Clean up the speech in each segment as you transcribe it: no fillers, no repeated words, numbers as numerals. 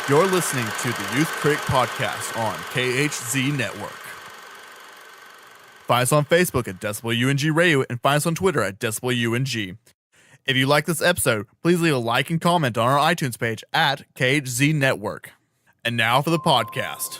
You're listening to the Youth Critic Podcast on KHZ Network. Find us on Facebook at DecibelUNG Radio and find us on Twitter at DecibelUNG. If you like this episode, please leave a like and comment on our iTunes page at KHZ Network. And now for the podcast.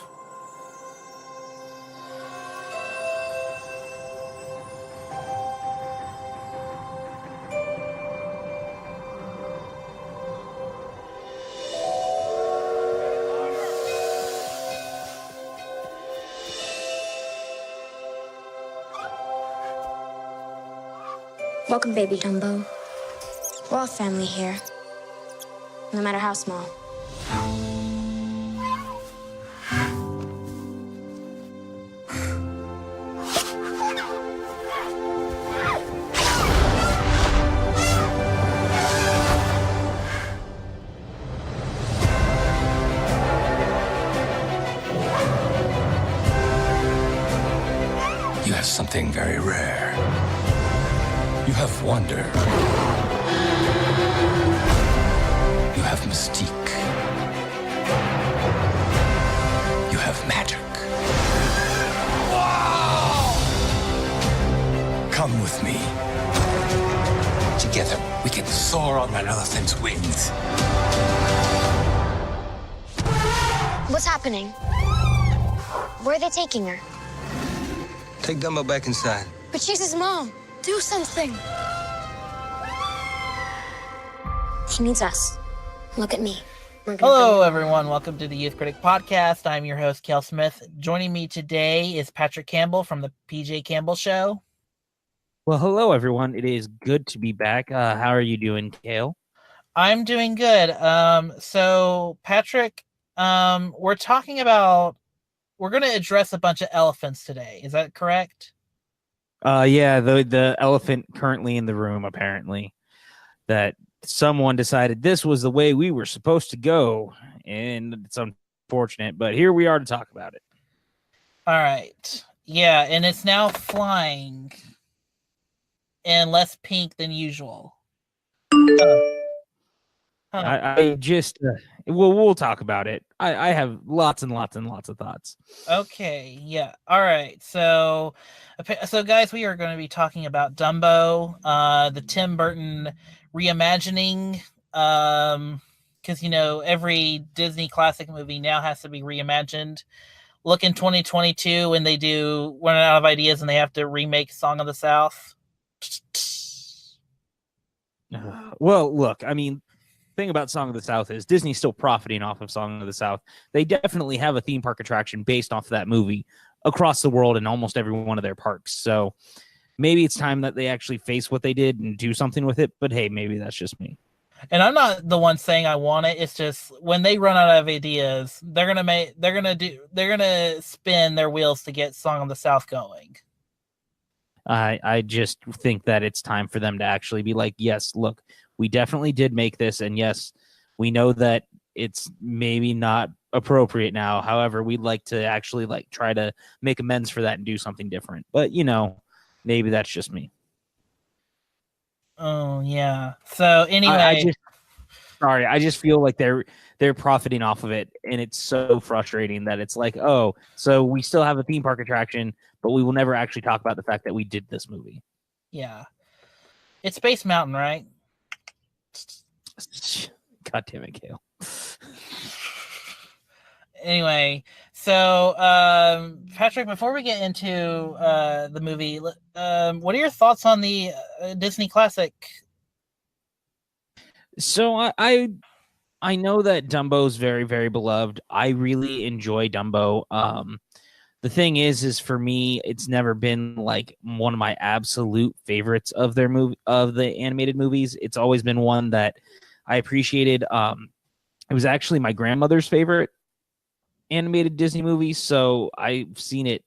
Welcome, baby Dumbo. We're all family here, no matter how small. You have something very rare. You have wonder. You have mystique. You have magic. Wow! Come with me. Together, we can soar on that elephant's wings. What's happening? Where are they taking her? Take Dumbo back inside. But she's his mom. Do something. She needs us. Look at me. Hello, everyone. Welcome to the Youth Critic Podcast. I'm your host, Kel Smith. Joining me today is Patrick Campbell from the PJ Campbell Show. Well, hello, everyone. It is good to be back. How are you doing, Kale? I'm doing good. So, Patrick, we're going to address a bunch of elephants today. Is that correct? Yeah, the elephant currently in the room, apparently, that someone decided this was the way we were supposed to go, and it's unfortunate, but here we are to talk about it. All right. Yeah, and it's now flying and less pink than usual. I just, we'll talk about it. I have lots and lots and lots of thoughts. Okay, yeah. All right. So guys, we are going to be talking about Dumbo, the Tim Burton reimagining, because, every Disney classic movie now has to be reimagined. Look in 2022 when they run out of ideas and they have to remake Song of the South. Well, look, I mean, thing about Song of the South is Disney's still profiting off of Song of the South. They definitely have a theme park attraction based off of that movie across the world in almost every one of their parks. So maybe it's time that they actually face what they did and do something with it. But hey, maybe that's just me. And I'm not the one saying I want it. It's just when they run out of ideas, they're gonna spin their wheels to get Song of the South going. I just think that it's time for them to actually be like, yes, look, we definitely did make this, and yes, we know that it's maybe not appropriate now. However, we'd like to actually try to make amends for that and do something different. But maybe that's just me. Oh yeah. So anyway, I just feel like they're profiting off of it, and it's so frustrating that it's like, oh, so we still have a theme park attraction, but we will never actually talk about the fact that we did this movie. Yeah, it's Space Mountain, right? God damn it, Kale. Anyway, so Patrick, before we get into the movie, what are your thoughts on the Disney classic? So I know that Dumbo's very, very beloved. I really enjoy Dumbo. The thing is for me, it's never been one of my absolute favorites of their of the animated movies. It's always been one that I appreciated. It was actually my grandmother's favorite animated Disney movie, so I've seen it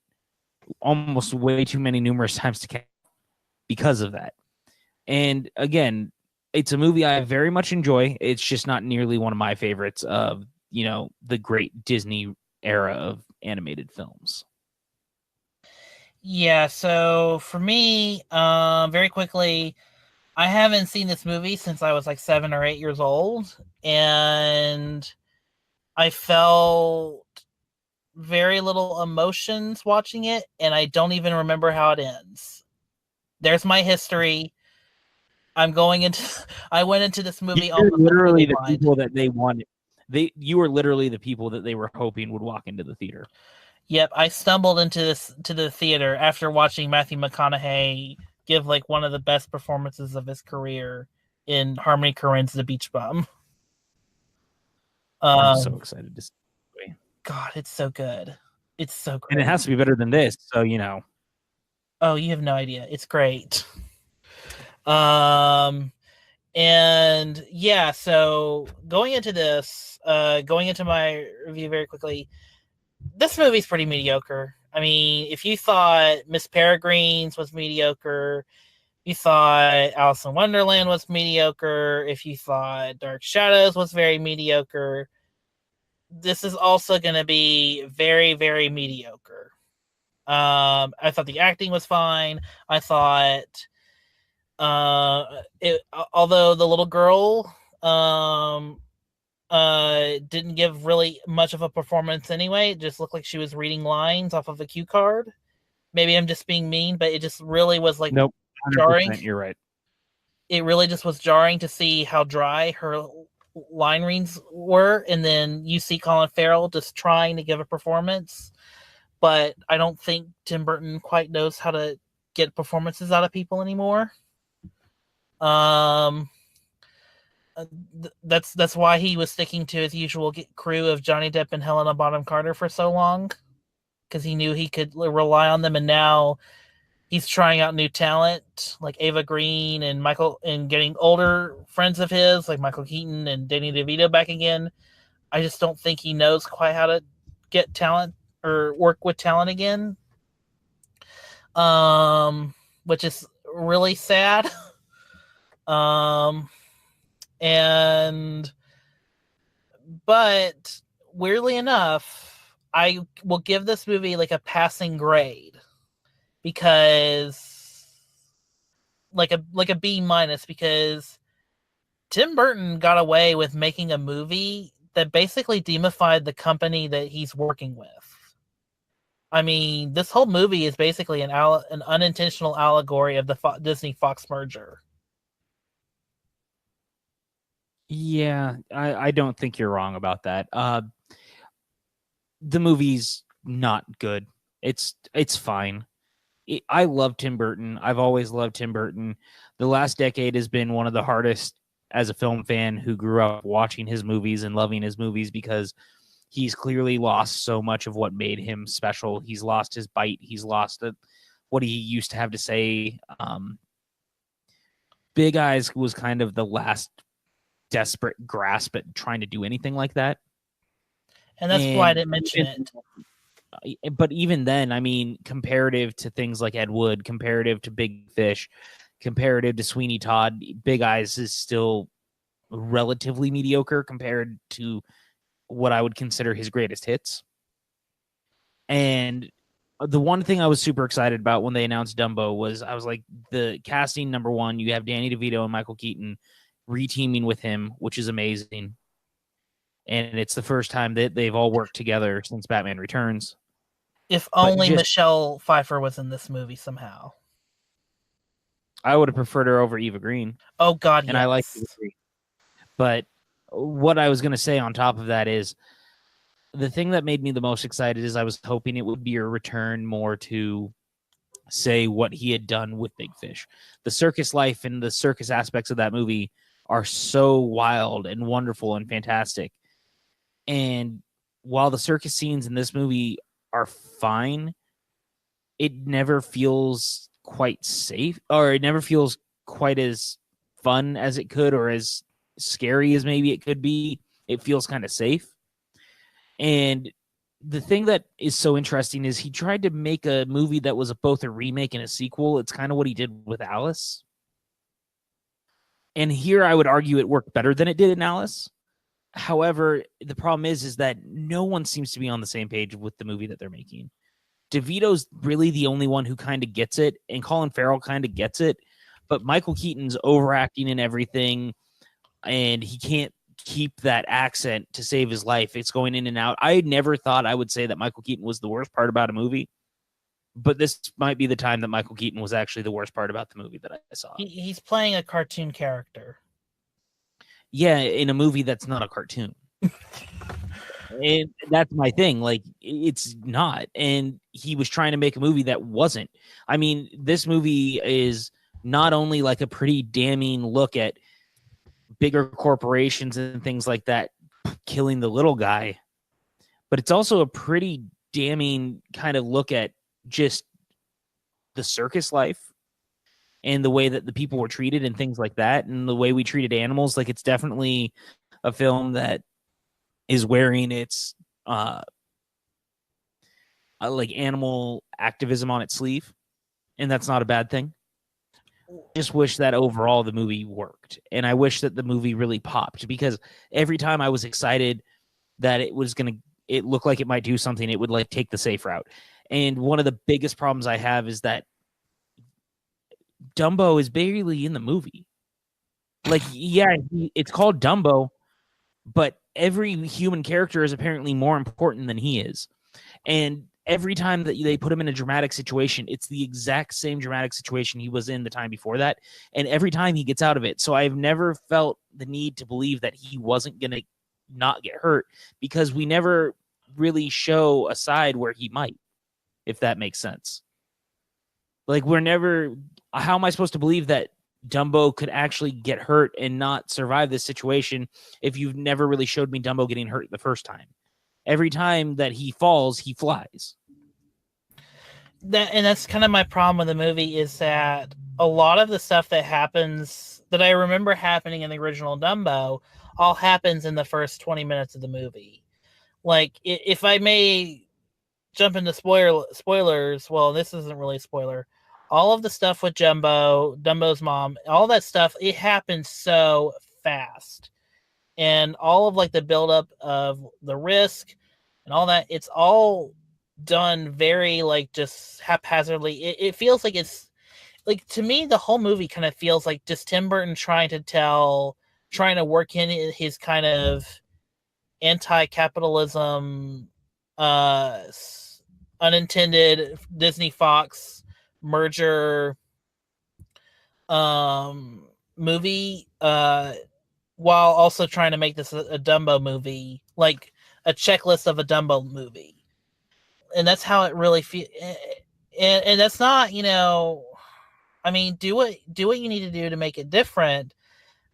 almost way too many numerous times to count because of that. And again, it's a movie I very much enjoy. It's just not nearly one of my favorites of, the great Disney era of animated films. Yeah, so for me, very quickly, I haven't seen this movie since I was 7 or 8 years old, and I felt very little emotions watching it, and I don't even remember how it ends. There's my history. I went into this movie You're almost literally the blind. people that they wanted. You were literally the people that they were hoping would walk into the theater. Yep, I stumbled to the theater after watching Matthew McConaughey give like one of the best performances of his career in Harmony Korine's The Beach Bum. I'm so excited to see it. God, it's so good. It's so great. And it has to be better than this, so you know. Oh, you have no idea. It's great. And yeah, so going into my review very quickly, this movie's pretty mediocre. I mean, if you thought Miss Peregrine's was mediocre, you thought Alice in Wonderland was mediocre, if you thought Dark Shadows was very mediocre, this is also going to be very, very mediocre. I thought the acting was fine. I thought, although the little girl didn't give really much of a performance anyway, it just looked like she was reading lines off of a cue card. Maybe I'm just being mean, but it just really was like nope, jarring. You're right. It really just was jarring to see how dry her line reads were, and then you see Colin Farrell just trying to give a performance, but I don't think Tim Burton quite knows how to get performances out of people anymore. That's why he was sticking to his usual crew of Johnny Depp and Helena Bonham Carter for so long, because he knew he could rely on them, and now he's trying out new talent like Ava Green and getting older friends of his like Michael Keaton and Danny DeVito back again. I just don't think he knows quite how to get talent or work with talent again, which is really sad. But weirdly enough, I will give this movie like a passing grade, because like a B minus, because Tim Burton got away with making a movie that basically deified the company that he's working with. I mean, this whole movie is basically an unintentional allegory of the Disney Fox merger. Yeah, I don't think you're wrong about that. The movie's not good. It's fine. I love Tim Burton. I've always loved Tim Burton. The last decade has been one of the hardest as a film fan who grew up watching his movies and loving his movies, because he's clearly lost so much of what made him special. He's lost his bite. He's lost what he used to have to say. Big Eyes was kind of the last desperate grasp at trying to do anything like that. And that's why I didn't mention it. But even then, I mean, comparative to things like Ed Wood, comparative to Big Fish, comparative to Sweeney Todd, Big Eyes is still relatively mediocre compared to what I would consider his greatest hits. And the one thing I was super excited about when they announced Dumbo was, I was like, the casting, number one, you have Danny DeVito and Michael Keaton reteaming with him, which is amazing. And it's the first time that they've all worked together since Batman Returns. If only Michelle Pfeiffer was in this movie somehow. I would have preferred her over Eva Green. Oh, God, and yes. I like Eva Green. But what I was going to say on top of that is, the thing that made me the most excited is I was hoping it would be a return more to, say, what he had done with Big Fish. The circus life and the circus aspects of that movie are so wild and wonderful and fantastic. And while the circus scenes in this movie are fine, it never feels quite safe, or it never feels quite as fun as it could, or as scary as maybe it could be. It feels kind of safe. And the thing that is so interesting is he tried to make a movie that was both a remake and a sequel. It's kind of what he did with Alice. And here I would argue it worked better than it did in Alice. However, the problem is that no one seems to be on the same page with the movie that they're making. DeVito's really the only one who kind of gets it, and Colin Farrell kind of gets it, but Michael Keaton's overacting and everything, and he can't keep that accent to save his life. It's going in and out. I never thought I would say that Michael Keaton was the worst part about a movie, but this might be the time that Michael Keaton was actually the worst part about the movie that I saw. He's playing a cartoon character. Yeah, in a movie that's not a cartoon. And that's my thing. Like, it's not. And he was trying to make a movie that wasn't. I mean, this movie is not only like a pretty damning look at bigger corporations and things like that killing the little guy, but it's also a pretty damning kind of look at just the circus life and the way that the people were treated and things like that, and the way we treated animals. Like, it's definitely a film that is wearing its like animal activism on its sleeve, and that's not a bad thing. Just wish that overall the movie worked, and I wish that the movie really popped, because every time I was excited that it looked like it might do something, it would like take the safe route. And one of the biggest problems I have is that Dumbo is barely in the movie. Like, yeah, it's called Dumbo, but every human character is apparently more important than he is. And every time that they put him in a dramatic situation, it's the exact same dramatic situation he was in the time before that. And every time he gets out of it. So I've never felt the need to believe that he wasn't going to not get hurt, because we never really show a side where he might, if that makes sense. Like, how am I supposed to believe that Dumbo could actually get hurt and not survive this situation if you've never really showed me Dumbo getting hurt the first time? Every time that he falls, he flies. That's kind of my problem with the movie, is that a lot of the stuff that happens, that I remember happening in the original Dumbo, all happens in the first 20 minutes of the movie. Like, if I may jump into spoilers, well, this isn't really a spoiler. All of the stuff with Dumbo's mom, all that stuff, it happens so fast. And all of like the buildup of the risk and all that, it's all done very like just haphazardly. It feels like it's like, to me, the whole movie kind of feels like just Tim Burton trying to work in his kind of anti-capitalism, unintended Disney Fox merger movie, while also trying to make this a Dumbo movie, like a checklist of a Dumbo movie. And that's how it really feels. And that's not, I mean, do what you need to do to make it different.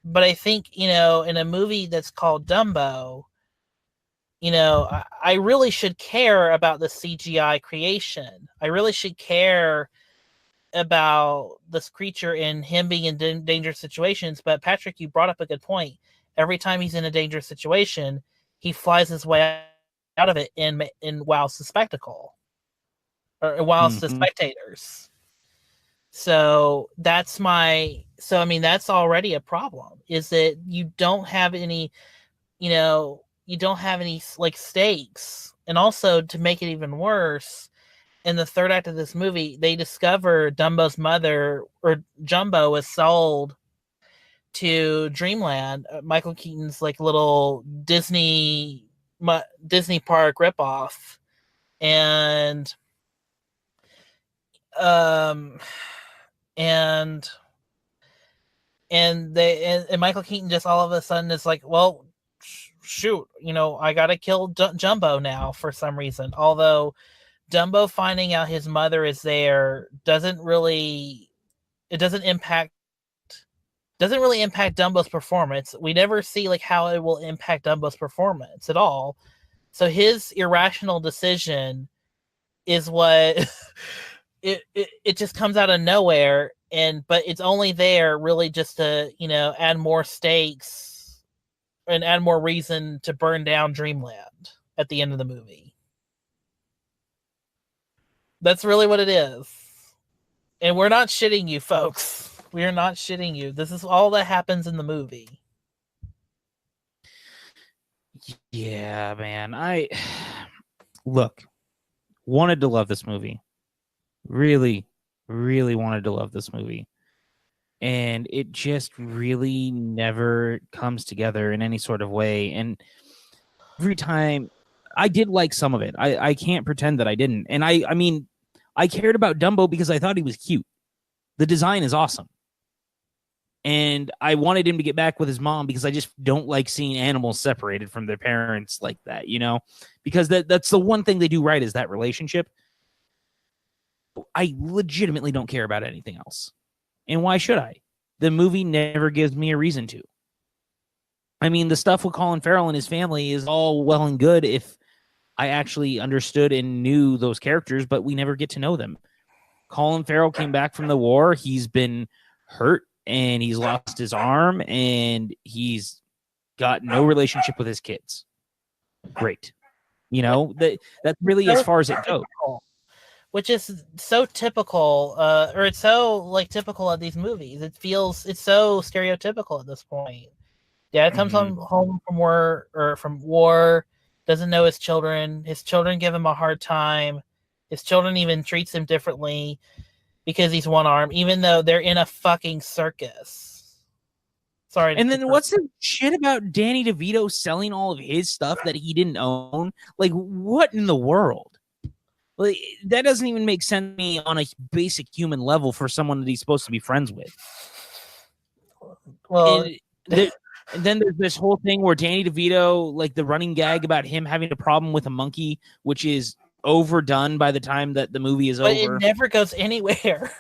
But I think, in a movie that's called Dumbo, I really should care about the CGI creation. I really should care about this creature and him being in dangerous situations. But Patrick, you brought up a good point. Every time he's in a dangerous situation, he flies his way out of it and wows the spectacle, or wows the spectators. So that's that's already a problem, is that you don't have any like stakes. And also, to make it even worse, in the third act of this movie, they discover Dumbo's mother, or Jumbo, is sold to Dreamland, Michael Keaton's like little Disney park ripoff. And Michael Keaton just all of a sudden is like, well, shoot, I gotta kill Jumbo now for some reason. Although Dumbo finding out his mother is there doesn't really impact Dumbo's performance. We never see like how it will impact Dumbo's performance at all. So his irrational decision is what it just comes out of nowhere, but it's only there really just to, add more stakes and add more reason to burn down Dreamland at the end of the movie. That's really what it is. And we're not shitting you, folks. We are not shitting you. This is all that happens in the movie. Yeah, man. I wanted to love this movie. Really, really wanted to love this movie. and it just really never comes together in any sort of way. And every time, I did like some of it. I can't pretend that I didn't. And I mean, I cared about Dumbo because I thought he was cute. The design is awesome. And I wanted him to get back with his mom because I just don't like seeing animals separated from their parents like that, you know? Because that's the one thing they do right, is that relationship. I legitimately don't care about anything else. And why should I? The movie never gives me a reason to. I mean, the stuff with Colin Farrell and his family is all well and good if I actually understood and knew those characters, but we never get to know them. Colin Farrell came back from the war. He's been hurt and he's lost his arm and he's got no relationship with his kids. Great. You know, that's really as far as it goes. Which is so typical, or it's so like typical of these movies. It's so stereotypical at this point. Dad comes home from war, doesn't know his children. His children give him a hard time. His children even treats him differently because he's one arm, even though they're in a fucking circus. Sorry. And then what's the shit about Danny DeVito selling all of his stuff that he didn't own? Like, what in the world? Like, that doesn't even make sense to me on a basic human level for someone that he's supposed to be friends with. Well, and then there's this whole thing where Danny DeVito, like the running gag about him having a problem with a monkey, which is overdone by the time that the movie is over. It never goes anywhere.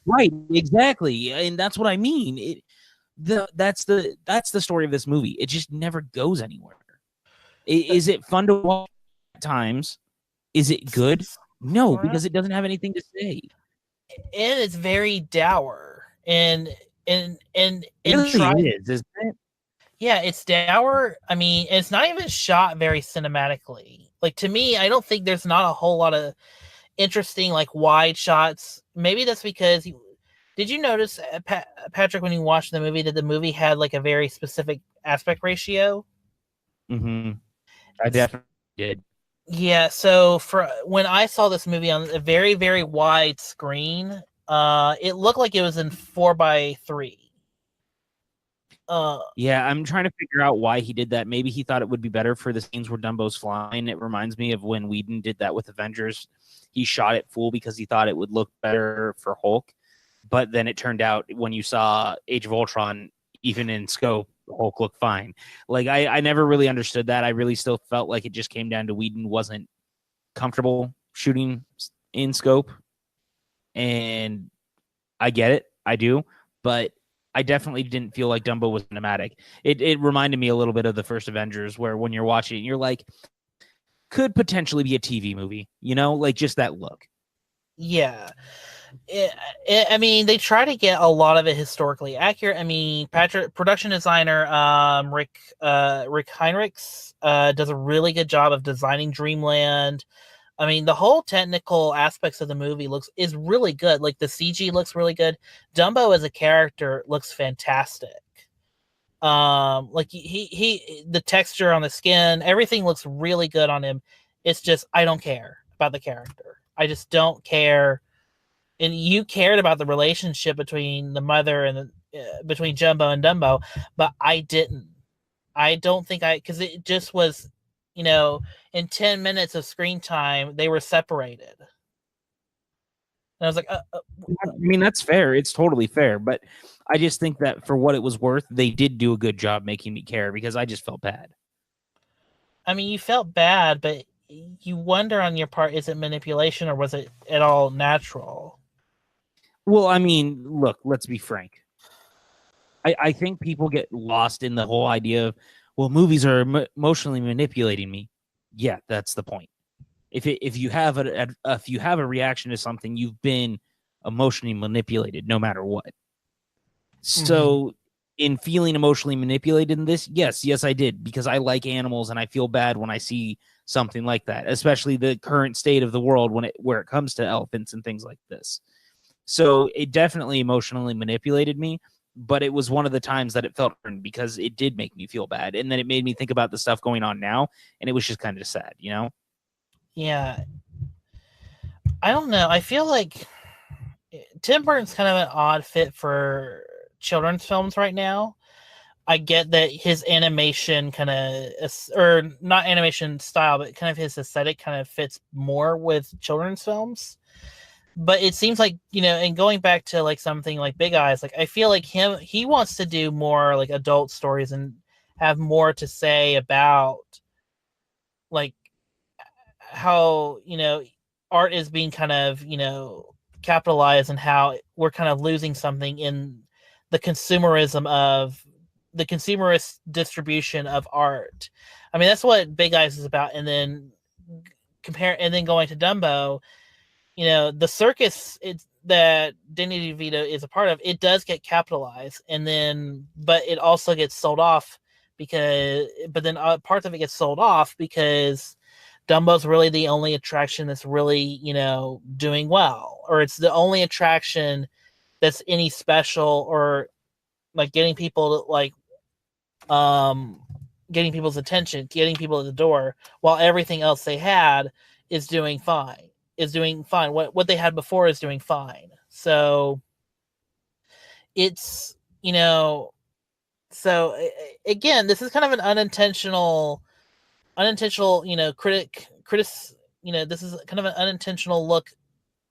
Right, exactly. And that's what I mean. That's the story of this movie. It just never goes anywhere. Is it fun to watch at times? Is it good? No, because it doesn't have anything to say. And it's very dour. And it really is, isn't it? Yeah, it's dour. I mean, it's not even shot very cinematically. Like, to me, I don't think there's not a whole lot of interesting, like, wide shots. Maybe that's because... Did you notice, Patrick, when you watched the movie, that the movie had, like, a very specific aspect ratio? Mm-hmm. I definitely did. Yeah, so for when I saw this movie on a very, very wide screen, it looked like it was in 4:3. Yeah, I'm trying to figure out why he did that. Maybe he thought it would be better for the scenes where Dumbo's flying. It reminds me of when Whedon did that with Avengers. He shot it full because he thought it would look better for Hulk. But then it turned out when you saw Age of Ultron, even in scope, Hulk looked fine. Like, I never really understood that. I really still felt like it just came down to Whedon wasn't comfortable shooting in scope. And I get it. I do. But I definitely didn't feel like Dumbo was cinematic. It reminded me a little bit of the first Avengers, where when you're watching it, you're like, could potentially be a TV movie, you know, like just that look. Yeah. I mean, they try to get a lot of it historically accurate. I mean, production designer Rick Heinrichs does a really good job of designing Dreamland. I mean, the whole technical aspects of the movie is really good. Like, the CG looks really good. Dumbo as a character looks fantastic. Like the texture on the skin, everything looks really good on him. It's just, I don't care about the character. I just don't care. And you cared about the relationship between the mother and between Jumbo and Dumbo, but I didn't. I don't think because it just was, you know, in 10 minutes of screen time, they were separated. And I was like, I mean, that's fair. It's totally fair. But I just think that for what it was worth, they did do a good job making me care, because I just felt bad. I mean, you felt bad, but you wonder on your part, is it manipulation or was it at all natural? Well, I mean, look, let's be frank. I think people get lost in the whole idea of, well, movies are emotionally manipulating me. Yeah, that's the point. If you have a reaction to something, you've been emotionally manipulated, no matter what. Mm-hmm. So, in feeling emotionally manipulated in this, yes, I did, because I like animals and I feel bad when I see something like that, especially the current state of the world where it comes to elephants and things like this. So it definitely emotionally manipulated me, but it was one of the times that it felt earned, because it did make me feel bad. And then it made me think about the stuff going on now, and it was just kind of sad, you know? Yeah. I don't know. I feel like Tim Burton's kind of an odd fit for children's films right now. I get that his animation kind of, or not animation style, but kind of his aesthetic kind of fits more with children's films. But it seems like, and going back to like something like Big Eyes, like I feel like he wants to do more like adult stories and have more to say about like how, art is being kind of, capitalized, and how we're kind of losing something in the consumerist distribution of art. I mean, that's what Big Eyes is about. And then going to Dumbo, the circus that Danny DeVito is a part of, it does get capitalized, but it also gets sold off parts of it gets sold off because Dumbo's really the only attraction that's really, doing well, or it's the only attraction that's any special, or like getting people to like, getting people's attention, getting people at the door, while everything else they had is doing fine. What they had before is doing fine. So it's, so again, this is kind of an unintentional, critic, this is kind of an unintentional look,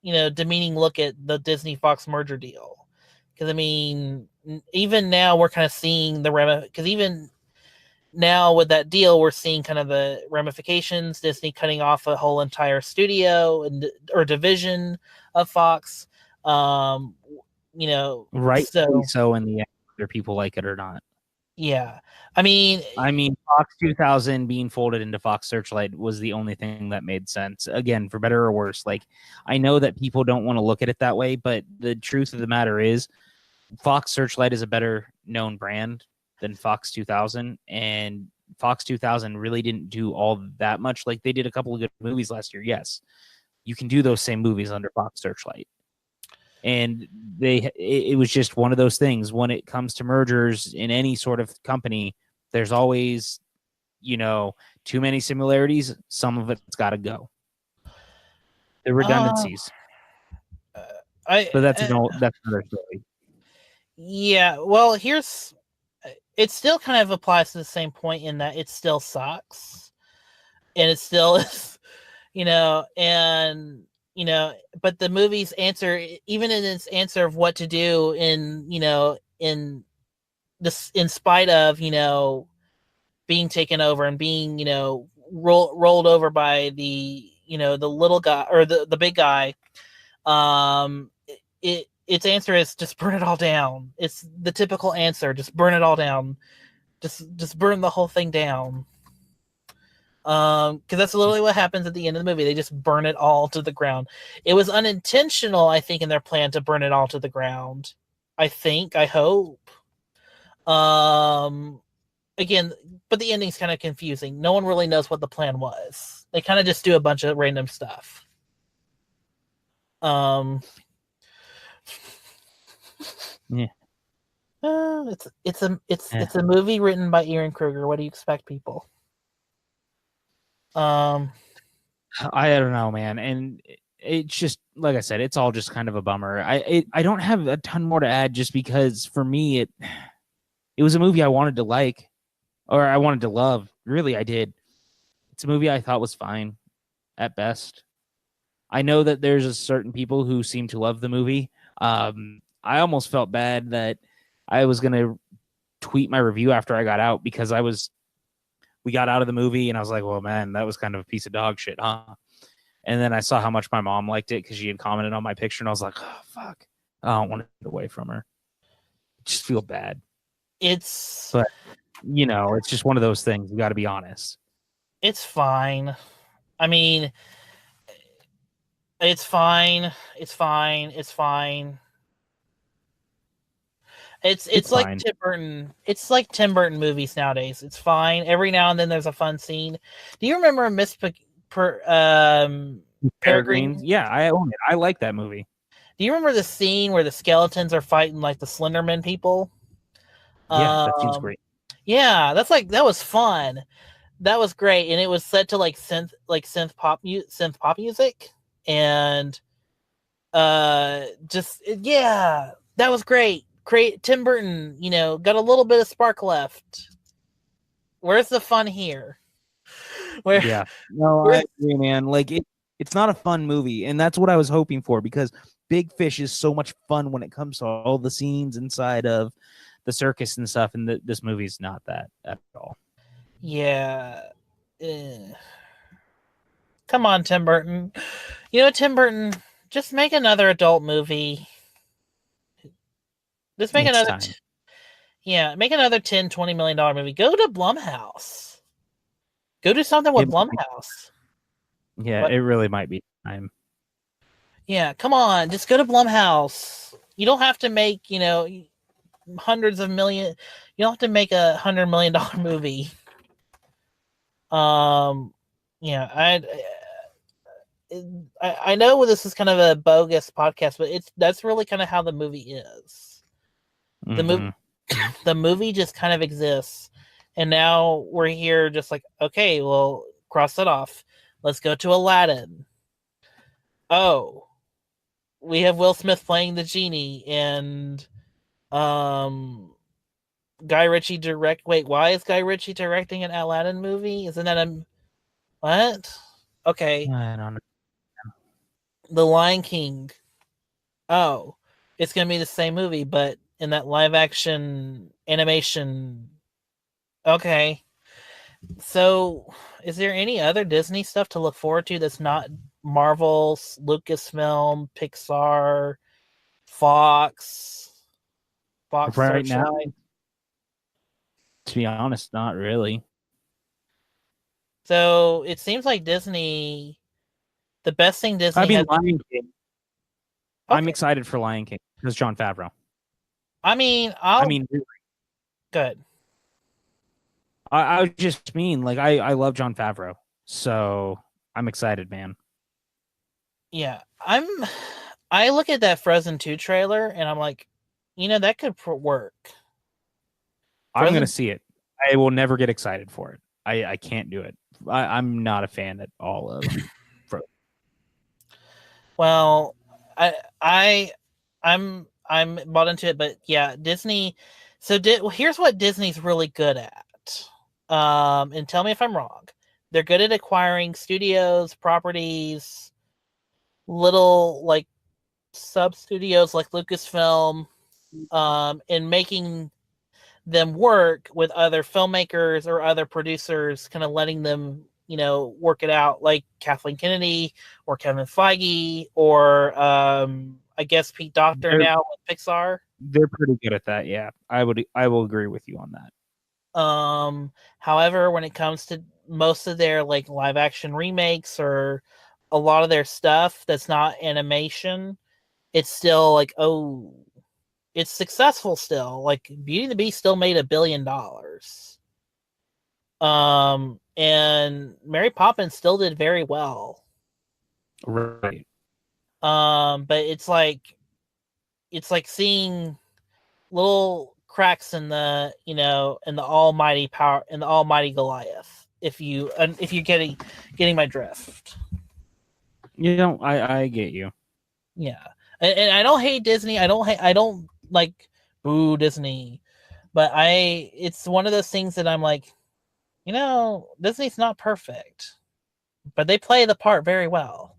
demeaning look at the Disney Fox merger deal. Because I mean, even now we're kind of seeing because even now with that deal, we're seeing kind of the ramifications. Disney cutting off a whole entire studio or division of Fox. Right. So in the end, whether people like it or not. Yeah. I mean, Fox 2000 being folded into Fox Searchlight was the only thing that made sense. Again, for better or worse. Like, I know that people don't want to look at it that way, but the truth of the matter is, Fox Searchlight is a better known brand than Fox 2000, and Fox 2000 really didn't do all that much. Like, they did a couple of good movies last year. Yes, you can do those same movies under Fox Searchlight. And it was just one of those things. When it comes to mergers in any sort of company, there's always, too many similarities. Some of it's got to go. The redundancies. But that's another story. Yeah, well, it still kind of applies to the same point in that it still sucks, and it still is, but the movie's answer, even in its answer of what to do in spite of, being taken over and being, rolled over by the, the little guy or the big guy, its answer is just burn it all down. It's the typical answer. Just burn it all down. Just burn the whole thing down. Because that's literally what happens at the end of the movie. They just burn it all to the ground. It was unintentional, I think, in their plan to burn it all to the ground. I hope. Again, but the ending's kind of confusing. No one really knows what the plan was. They kind of just do a bunch of random stuff. Yeah. It's a movie written by Aaron Kruger. What do you expect, people? I don't know, man, and it's just like I said, it's all just kind of a bummer. I don't have a ton more to add, just because for me it was a movie I wanted to like, or I wanted to love. Really, I did. It's a movie I thought was fine at best. I know that there's a certain people who seem to love the movie. I almost felt bad that I was going to tweet my review after I got out, because we got out of the movie and I was like, well, man, that was kind of a piece of dog shit, huh? And then I saw how much my mom liked it because she had commented on my picture, and I was like, oh, fuck. I don't want to get away from her. I just feel bad. But, it's just one of those things. You got to be honest. It's fine. I mean, it's fine. It's fine. It's fine. It's like fine. Tim Burton. It's like Tim Burton movies nowadays. It's fine. Every now and then there's a fun scene. Do you remember Miss Peregrine? Yeah, I own it. I like that movie. Do you remember the scene where the skeletons are fighting like the Slenderman people? Yeah, that seems great. Yeah, that was fun. That was great, and it was set to synth pop music, and that was great. Tim Burton, got a little bit of spark left. Where's the fun here? Yeah. No, I agree, man. Like it's not a fun movie, and that's what I was hoping for, because Big Fish is so much fun when it comes to all the scenes inside of the circus and stuff, and this movie's not that at all. Yeah. Come on, Tim Burton. Tim Burton, just make another adult movie. Just make another make another $10, $20 million movie. Go to Blumhouse. Go do something with Blumhouse. Yeah, it really might be time. Yeah, come on, just go to Blumhouse. You don't have to make, hundreds of million. You don't have to make $100 million movie. Yeah, I know this is kind of a bogus podcast, but that's really kind of how the movie is. The movie just kind of exists, and now we're here, just like, okay, well, cross it off. Let's go to Aladdin. Oh, we have Will Smith playing the genie, and Guy Ritchie direct. Wait, why is Guy Ritchie directing an Aladdin movie? Isn't that what? Okay. I don't know. The Lion King. Oh, it's gonna be the same movie, but in that live action animation. Okay. So, is there any other Disney stuff to look forward to that's not Marvel, Lucasfilm, Pixar, Fox right now? To be honest, not really. So it seems like Disney, the best thing Disney has... Lion King. Okay. I'm excited for Lion King because Jon Favreau. Good. I just mean, like, I love Jon Favreau, so I'm excited, man. Yeah, I look at that Frozen 2 trailer and I'm like, that could work. I'm gonna see it. I will never get excited for it. I can't do it. I'm not a fan at all of Frozen. Well, I'm bought into it, but yeah, Disney. So here's what Disney's really good at. And tell me if I'm wrong. They're good at acquiring studios, properties, little like sub studios like Lucasfilm, and making them work with other filmmakers or other producers, kind of letting them, work it out, like Kathleen Kennedy or Kevin Feige or I guess Pete Docter now with Pixar. They're pretty good at that, yeah. I will agree with you on that. However, when it comes to most of their like live action remakes or a lot of their stuff that's not animation, it's still like, oh, it's successful still. Like Beauty and the Beast still made $1 billion. And Mary Poppins still did very well. Right. But it's like seeing little cracks in the, in the almighty power, in the almighty Goliath. If you're getting my drift. I get you. Yeah. And I don't hate Disney. I don't like boo Disney, but it's one of those things that I'm like, Disney's not perfect, but they play the part very well.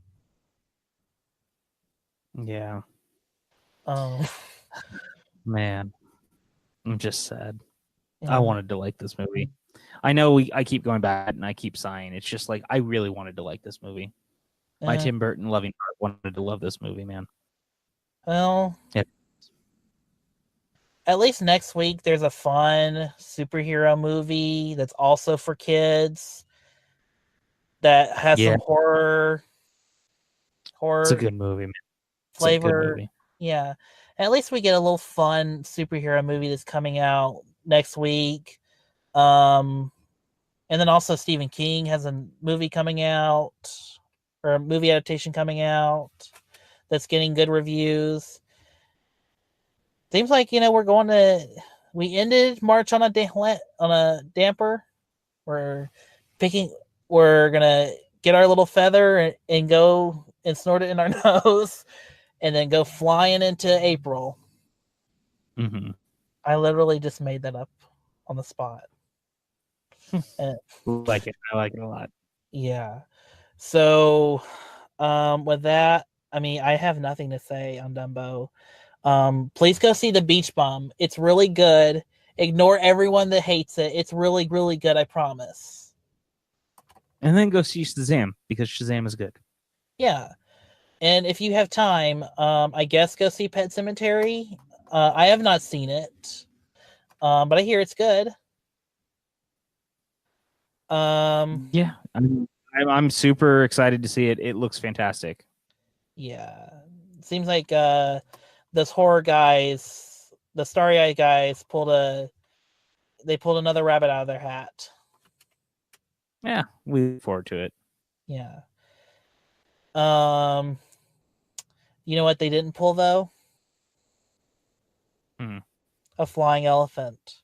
Yeah. Oh, man, I'm just sad. yeah. I wanted to like this movie. I know I keep going back and I keep sighing. It's just like I really wanted to like this movie. My Tim Burton loving heart wanted to love this movie, man. Well, yep. At least next week there's a fun superhero movie that's also for kids that has some horror. It's a good movie, man. Flavor. It's a good movie. Yeah. At least we get a little fun superhero movie that's coming out next week. And then also Stephen King has a movie coming out, or a movie adaptation coming out that's getting good reviews. Seems like, we ended March on a damper. We're gonna get our little feather and go and snort it in our nose and then go flying into April. Mm-hmm. I literally just made that up on the spot. And, Like it. I like it a lot. yeah. So, with that, I mean, I have nothing to say on Dumbo. Please go see The Beach Bum. It's really good. Ignore everyone that hates it. It's really, really good. I promise. And then go see Shazam because Shazam is good. Yeah. And if you have time, I guess go see Pet Cemetery. I have not seen it, but I hear it's good. Yeah, I'm super excited to see it. It looks fantastic. Yeah. Seems like those horror guys, the Starry-Eyed guys, pulled another rabbit out of their hat. Yeah, we look forward to it. Yeah. You know what they didn't pull though? A flying elephant.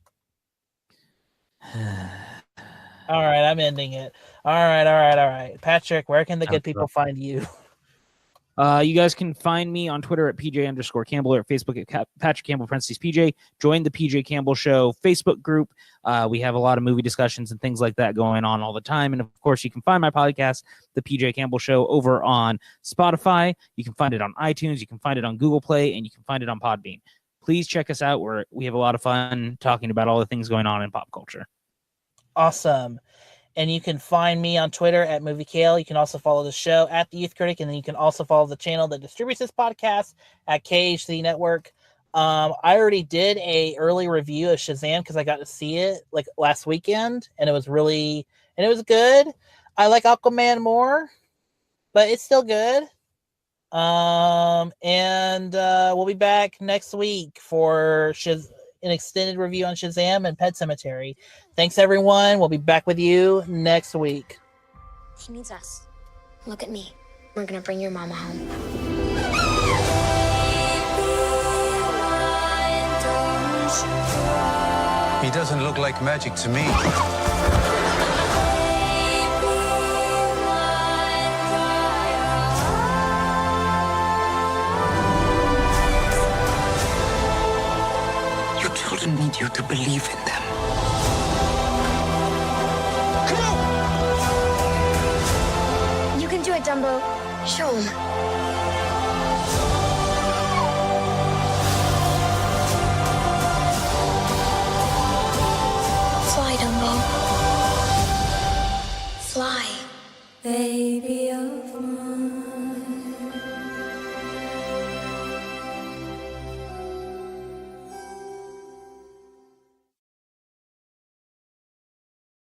All right, I'm ending it. All right. Patrick, where can the good people find you? You guys can find me on Twitter at PJ_Campbell or at Facebook at Patrick Campbell _PJ. Join the PJ Campbell Show Facebook group. We have a lot of movie discussions and things like that going on all the time. And of course, you can find my podcast, The PJ Campbell Show, over on Spotify. You can find it on iTunes. You can find it on Google Play, and you can find it on Podbean. Please check us out. We have a lot of fun talking about all the things going on in pop culture. Awesome. And you can find me on Twitter at MovieKale. You can also follow the show at The Youth Critic. And then you can also follow the channel that distributes this podcast at KHC Network. I already did a early review of Shazam because I got to see it like last weekend. And it was good. I like Aquaman more, but it's still good. And we'll be back next week for an extended review on Shazam and Pet Cemetery. Thanks, everyone. We'll be back with you next week. He needs us. Look at me. We're gonna bring your mama home. He doesn't look like magic to me. Your children need you to believe in them. You can do it, Dumbo. Show him.